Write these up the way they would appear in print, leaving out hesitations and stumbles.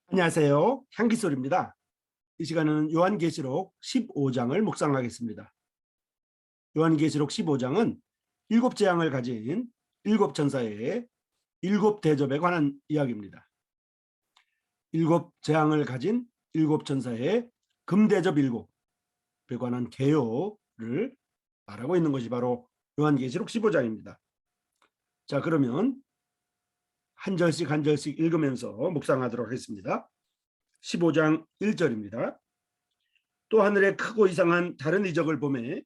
안녕하세요. 향기솔입니다. 이 시간은 요한계시록 15장을 묵상하겠습니다. 요한계시록 15장은 일곱 재앙을 가진 일곱 천사의 일곱 대접에 관한 이야기입니다. 일곱 재앙을 가진 일곱 천사의 금대접 일곱에 관한 개요를 말하고 있는 것이 바로 요한계시록 15장입니다. 자, 그러면 한 절씩 한 절씩 읽으면서 묵상하도록 하겠습니다. 15장 1절입니다. 또 하늘에 크고 이상한 다른 이적을 보매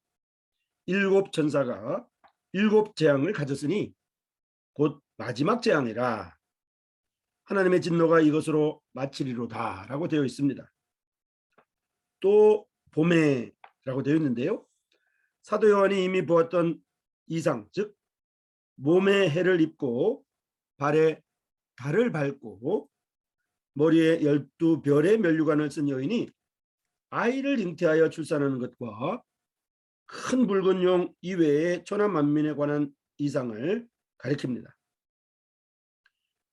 일곱 천사가 일곱 재앙을 가졌으니 곧 마지막 재앙이라 하나님의 진노가 이것으로 마치리로다 라고 되어 있습니다. 또 봄에라고 되어 있는데요. 사도 요한이 이미 보았던 이상, 즉 몸에 해를 입고 발에 달을 밟고 머리에 12별의 면류관을 쓴 여인이 아이를 잉태하여 출산하는 것과 큰 붉은 용 이외의 천하 만민에 관한 이상을 가리킵니다.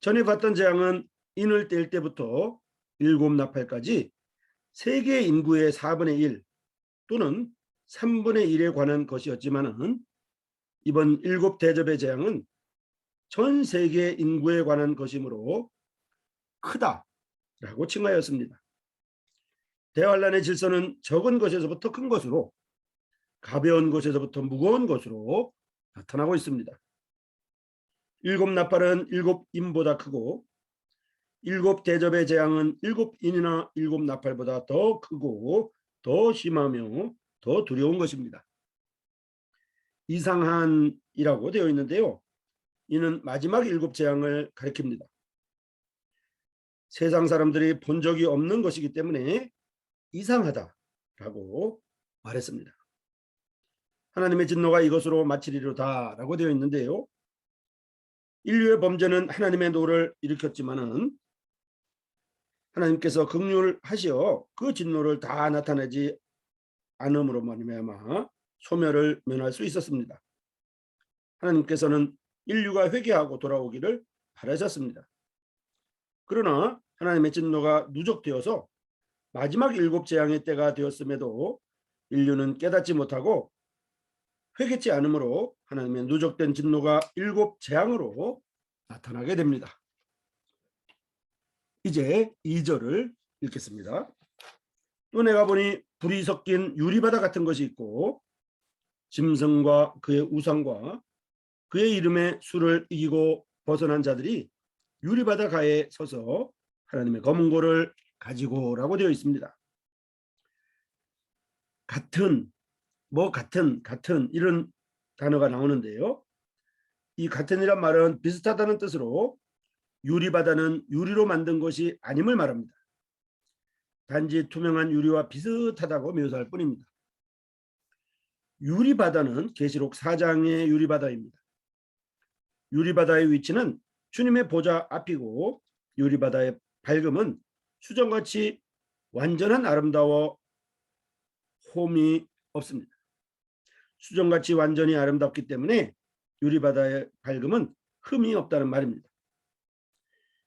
전에 봤던 재앙은 인을 뗄 때부터 일곱 나팔까지 세계 인구의 4분의 1 또는 3분의 1에 관한 것이었지만은 이번 일곱 대접의 재앙은 전 세계 인구에 관한 것이므로 크다라고 칭하였습니다. 대환란의 질서는 적은 것에서부터 큰 것으로 가벼운 것에서부터 무거운 것으로 나타나고 있습니다. 일곱 나팔은 일곱 인보다 크고 일곱 대접의 재앙은 일곱 인이나 일곱 나팔보다 더 크고 더 심하며 더 두려운 것입니다. 이상한이라고 되어 있는데요. 이는 마지막 일곱 재앙을 가리킵니다. 세상 사람들이 본 적이 없는 것이기 때문에 이상하다라고 말했습니다. 하나님의 진노가 이것으로 마치리로다 라고 되어 있는데요. 인류의 범죄는 하나님의 노를 일으켰지만은 하나님께서 긍휼하시어 그 진노를 다 나타내지 않음으로 말미암아 소멸을 면할 수 있었습니다. 하나님께서는 인류가 회개하고 돌아오기를 바라셨습니다. 그러나 하나님의 진노가 누적되어서 마지막 일곱 재앙의 때가 되었음에도 인류는 깨닫지 못하고 회개치 않으므로 하나님의 누적된 진노가 일곱 재앙으로 나타나게 됩니다. 이제 2절을 읽겠습니다. 또 내가 보니 불이 섞인 유리바다 같은 것이 있고 짐승과 그의 우상과 그의 이름의 수를 이기고 벗어난 자들이 유리바다 가에 서서 하나님의 검은 고를 가지고라고 되어 있습니다. 같은 이런 단어가 나오는데요. 이 같은이란 말은 비슷하다는 뜻으로 유리바다는 유리로 만든 것이 아님을 말합니다. 단지 투명한 유리와 비슷하다고 묘사할 뿐입니다. 유리바다는 계시록 4장의 유리바다입니다. 유리바다의 위치는 주님의 보좌 앞이고 유리바다의 밝음은 수정같이 완전한 아름다워 홈이 없습니다. 수정같이 완전히 아름답기 때문에 유리바다의 밝음은 흠이 없다는 말입니다.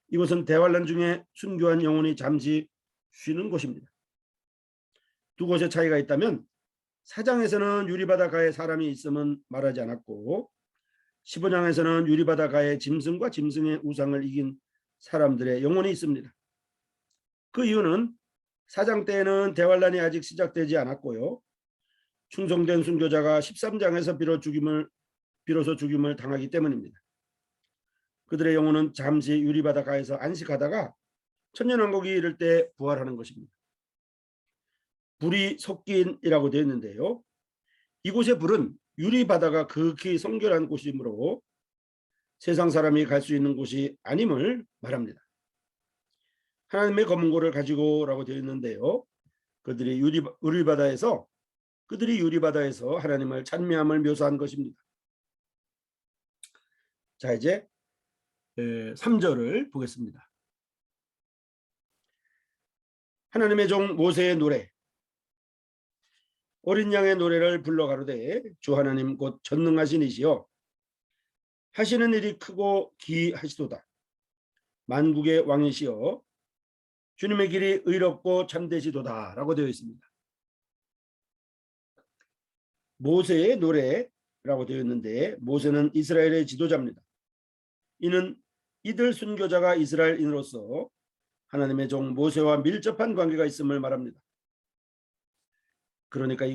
이곳은 대환란 중에 순교한 영혼이 잠시 쉬는 곳입니다. 두 곳의 차이가 있다면 4장에서는 유리바다가에 사람이 있음은 말하지 않았고 15장에서는 유리바다가에 짐승과 짐승의 우상을 이긴 사람들의 영혼이 있습니다. 그 이유는 4장 때에는 대환란이 아직 시작되지 않았고요. 충성된 순교자가 13장에서 비로소 죽임을 당하기 때문입니다. 그들의 영혼은 잠시 유리바다가에서 안식하다가 천년왕국이 이를 때 부활하는 것입니다. 불이 섞인이라고 되어 있는데요. 이곳의 불은 유리바다가 극히 성결한 곳이므로 세상 사람이 갈 수 있는 곳이 아님을 말합니다. 하나님의 검은 고를 가지고라고 되어 있는데요. 그들이 유리바다에서 하나님을 찬미함을 묘사한 것입니다. 자, 이제 3절을 보겠습니다. 하나님의 종 모세의 노래. 어린 양의 노래를 불러 가로되 주 하나님 곧 전능하신 이시여 하시는 일이 크고 기하시도다. 만국의 왕이시여 주님의 길이 의롭고 참되시도다 라고 되어 있습니다. 모세의 노래라고 되어 있는데 모세는 이스라엘의 지도자입니다. 이는 이들 순교자가 이스라엘인으로서 하나님의 종 모세와 밀접한 관계가 있음을 말합니다. 그러니까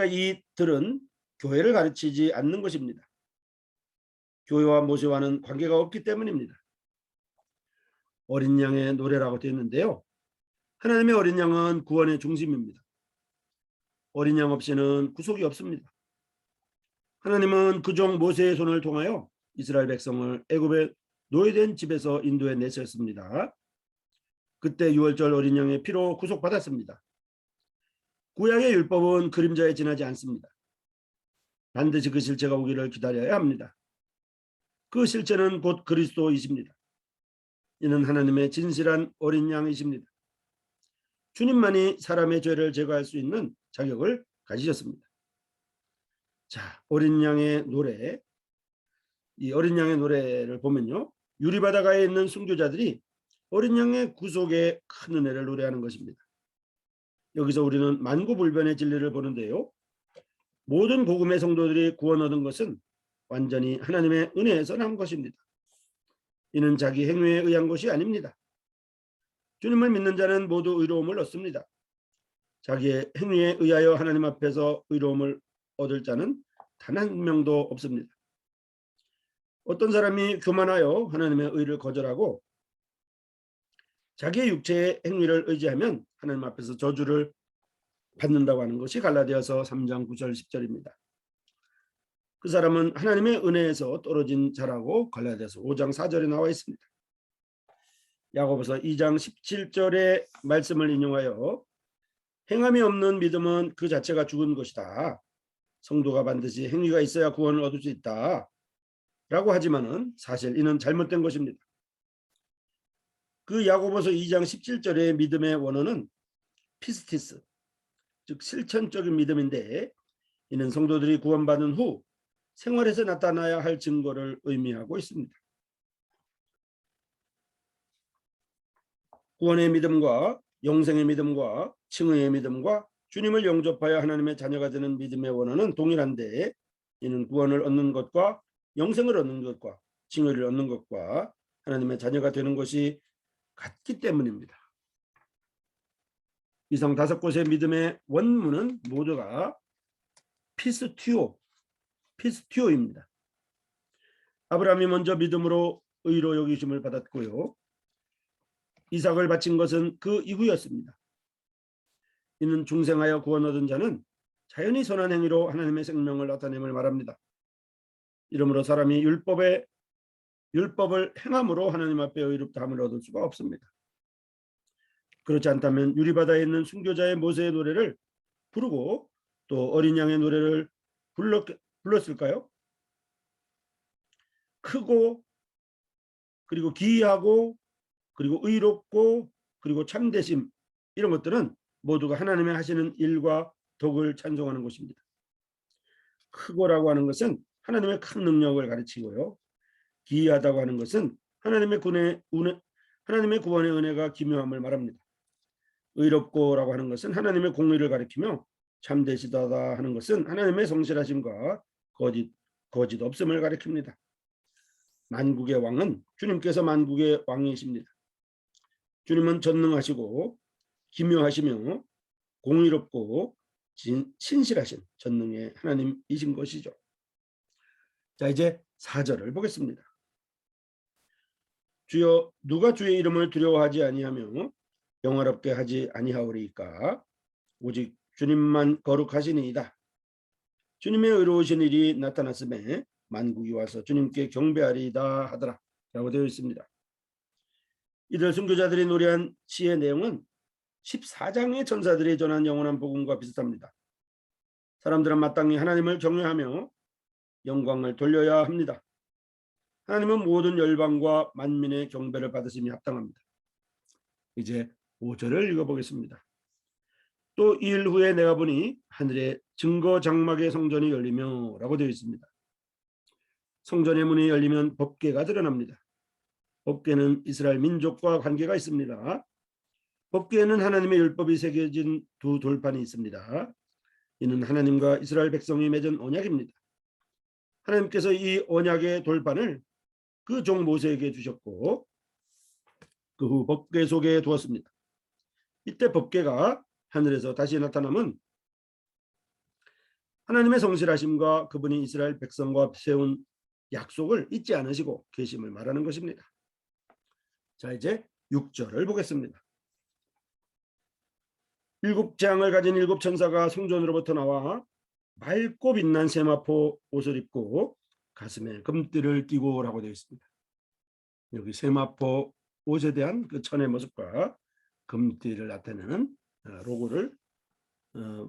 이들은 교회를 가르치지 않는 것입니다. 교회와 모세와는 관계가 없기 때문입니다. 어린 양의 노래라고 되어 있는데요. 하나님의 어린 양은 구원의 중심입니다. 어린 양 없이는 구속이 없습니다. 하나님은 그 종 모세의 손을 통하여 이스라엘 백성을 애굽의 노예된 집에서 인도해 내셨습니다. 그때 유월절 어린 양의 피로 구속받았습니다. 구약의 율법은 그림자에 지나지 않습니다. 반드시 그 실체가 오기를 기다려야 합니다. 그 실체는 곧 그리스도이십니다. 이는 하나님의 진실한 어린 양이십니다. 주님만이 사람의 죄를 제거할 수 있는 자격을 가지셨습니다. 자, 어린 양의 노래. 이 어린 양의 노래를 보면요. 유리바다가에 있는 순교자들이 어린 양의 구속의 큰 은혜를 노래하는 것입니다. 여기서 우리는 만구불변의 진리를 보는데요. 모든 복음의 성도들이 구원 얻은 것은 완전히 하나님의 은혜에서 난 것입니다. 이는 자기 행위에 의한 것이 아닙니다. 주님을 믿는 자는 모두 의로움을 얻습니다. 자기의 행위에 의하여 하나님 앞에서 의로움을 얻을 자는 단 한 명도 없습니다. 어떤 사람이 교만하여 하나님의 의를 거절하고 자기의 육체의 행위를 의지하면 하나님 앞에서 저주를 받는다고 하는 것이 갈라디아서 3장 9절 10절입니다. 그 사람은 하나님의 은혜에서 떨어진 자라고 갈라디아서 5장 4절에 나와 있습니다. 야고보서 2장 17절의 말씀을 인용하여 행함이 없는 믿음은 그 자체가 죽은 것이다. 성도가 반드시 행위가 있어야 구원을 얻을 수 있다. 라고 하지만은 사실 이는 잘못된 것입니다. 그 야고보서 2장 17절의 믿음의 원어는 피스티스, 즉 실천적인 믿음인데 이는 성도들이 구원받은 후 생활에서 나타나야 할 증거를 의미하고 있습니다. 구원의 믿음과 영생의 믿음과 칭의의 믿음과 주님을 영접하여 하나님의 자녀가 되는 믿음의 원어는 동일한데 이는 구원을 얻는 것과 영생을 얻는 것과 칭의를 얻는 것과 하나님의 자녀가 되는 것이 같기 때문입니다. 이상 5곳의 믿음의 원문은 모두가 피스티오입니다. 아브라함이 먼저 믿음으로 의로 여기심을 받았고요. 이삭을 바친 것은 그 이후였습니다. 이는 중생하여 구원 얻은 자는 자연히 선한 행위로 하나님의 생명을 나타냄을 말합니다. 이러므로 사람이 율법을 행함으로 하나님 앞에 의롭다함을 얻을 수가 없습니다. 그렇지 않다면 유리바다에 있는 순교자의 모세의 노래를 부르고 또 어린 양의 노래를 불렀을까요? 크고 그리고 기이하고 그리고 의롭고 그리고 참되심 이런 것들은 모두가 하나님의 하시는 일과 덕을 찬송하는 것입니다. 크고라고 하는 것은 하나님의 큰 능력을 가르치고요. 기이하다고 하는 것은 하나님의 구원의 은혜가 기묘함을 말합니다. 의롭고라고 하는 것은 하나님의 공의를 가리키며 참되시다다 하는 것은 하나님의 성실하심과 거짓 없음을 가리킵니다. 만국의 왕은 주님께서 만국의 왕이십니다. 주님은 전능하시고 기묘하시며 공의롭고 신실하신 전능의 하나님이신 것이죠. 자, 이제 4절을 보겠습니다. 주여 누가 주의 이름을 두려워하지 아니하며 영화롭게 하지 아니하오리이까 오직 주님만 거룩하시니이다. 주님의 의로우신 일이 나타났음에 만국이 와서 주님께 경배하리이다 하더라 라고 되어 있습니다. 이들 순교자들이 노래한 시의 내용은 14장의 천사들이 전한 영원한 복음과 비슷합니다. 사람들은 마땅히 하나님을 경외하며 영광을 돌려야 합니다. 하나님은 모든 열방과 만민의 경배를 받으심이 합당합니다. 이제 5절을 읽어보겠습니다. 또 2일 후에 내가 보니 하늘에 증거 장막의 성전이 열리며 라고 되어 있습니다. 성전의 문이 열리면 법궤가 드러납니다. 법궤는 이스라엘 민족과 관계가 있습니다. 법궤에는 하나님의 율법이 새겨진 두 돌판이 있습니다. 이는 하나님과 이스라엘 백성이 맺은 언약입니다. 하나님께서 이 언약의 돌판을 그 종 모세에게 주셨고 그 후 법궤 속에 두었습니다. 이때 법궤가 하늘에서 다시 나타남은 하나님의 성실하심과 그분이 이스라엘 백성과 세운 약속을 잊지 않으시고 계심을 말하는 것입니다. 자, 이제 6절을 보겠습니다. 일곱 재앙을 가진 일곱 천사가 성전으로부터 나와 맑고 빛난 세마포 옷을 입고 가슴에 금띠를 띠고 라고 되어 있습니다. 여기 세마포 옷에 대한 그 천의 모습과 금띠를 나타내는 로고를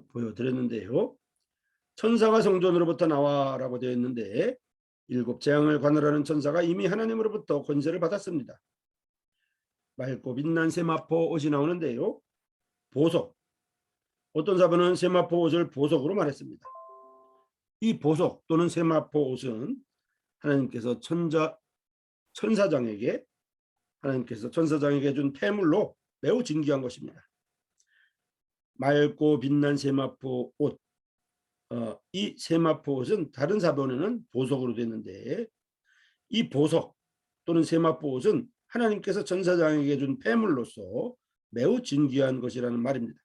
보여드렸는데요. 천사가 성전으로부터 나와 라고 되어 있는데 일곱 재앙을 관할하는 천사가 이미 하나님으로부터 권세를 받았습니다. 맑고 빛난 세마포 옷이 나오는데요. 보석, 어떤 사본은 세마포 옷을 보석으로 말했습니다. 이 보석 또는 세마포 옷은 하나님께서 천사장에게 준 폐물로 매우 진귀한 것입니다. 맑고 빛난 세마포 옷, 이 세마포 옷은 다른 사본에는 보석으로 됐는데 이 보석 또는 세마포 옷은 하나님께서 천사장에게 준 폐물로서 매우 진귀한 것이라는 말입니다.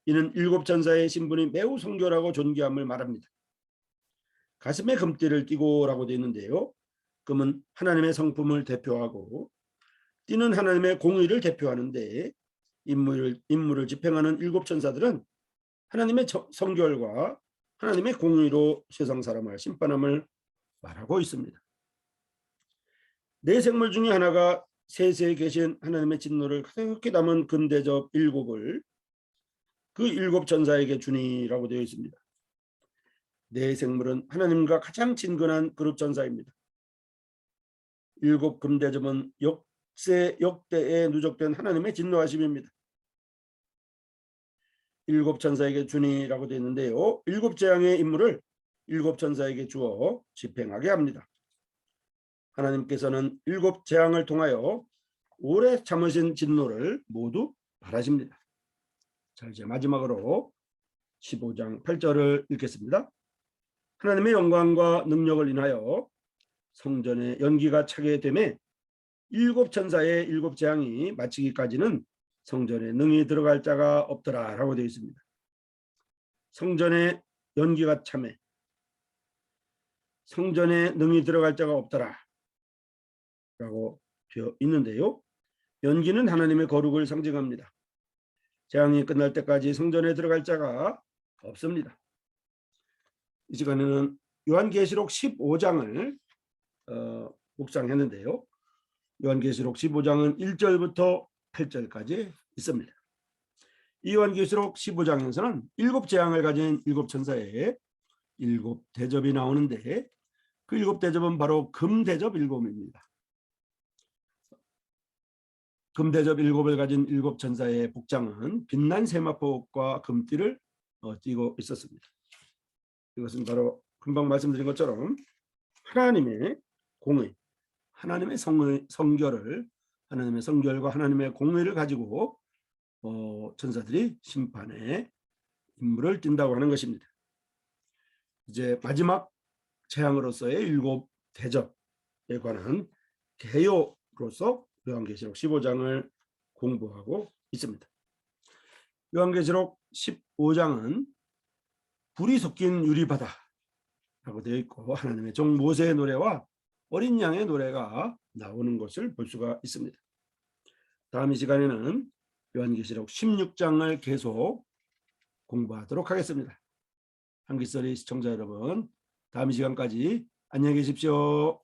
이는 일곱 천사의 신분이 매우 성결하고 존귀함을 말합니다. 가슴에 금띠를 띠고 라고 되어 있는데요. 금은 하나님의 성품을 대표하고 띠는 하나님의 공의를 대표하는데 임무를 집행하는 일곱 천사들은 하나님의 성결과 하나님의 공의로 세상 사람을 심판함을 말하고 있습니다. 네 생물 중에 하나가 세세에 계신 하나님의 진노를 가득히 담은 금대접 일곱을 그 일곱 천사에게 주니라고 되어 있습니다. 네 생물은 하나님과 가장 친근한 그룹 천사입니다. 일곱 금대접은 역대에 누적된 하나님의 진노하심입니다. 일곱 천사에게 주니라고 되어 있는데요. 일곱 재앙의 임무를 일곱 천사에게 주어 집행하게 합니다. 하나님께서는 일곱 재앙을 통하여 오래 참으신 진노를 모두 바라십니다. 자, 이제 마지막으로 15장 8절을 읽겠습니다. 하나님의 영광과 능력을 인하여 성전에 연기가 차게 되매 일곱 천사의 일곱 재앙이 마치기까지는 성전에 능히 들어갈 자가 없더라 라고 되어 있습니다. 성전에 연기가 차매 성전에 능히 들어갈 자가 없더라 라고 되어 있는데요. 연기는 하나님의 거룩을 상징합니다. 재앙이 끝날 때까지 성전에 들어갈 자가 없습니다. 이 시간에는 요한계시록 15장을 묵상했는데요. 요한계시록 15장은 1절부터 8절까지 있습니다. 이 요한계시록 15장에서는 일곱 재앙을 가진 일곱 천사의 일곱 대접이 나오는데 그 일곱 대접은 바로 금대접 일곱입니다. 금대접 일곱을 가진 일곱 천사의 복장은 빛난 세마포과 금띠를 띠고 있었습니다. 이것은 바로 금방 말씀드린 것처럼 하나님의 공의, 하나님의 성결을, 하나님의 성결과 하나님의 공의를 가지고 천사들이 심판의 임무를 띈다고 하는 것입니다. 이제 마지막 재앙으로서의 일곱 대접에 관한 개요로서 요한계시록 15장을 공부하고 있습니다. 요한계시록 15장은 불이 섞인 유리바다라고 되어 있고 하나님의 종 모세의 노래와 어린 양의 노래가 나오는 것을 볼 수가 있습니다. 다음 이 시간에는 요한계시록 16장을 계속 공부하도록 하겠습니다. 한기설의 시청자 여러분, 다음 이 시간까지 안녕히 계십시오.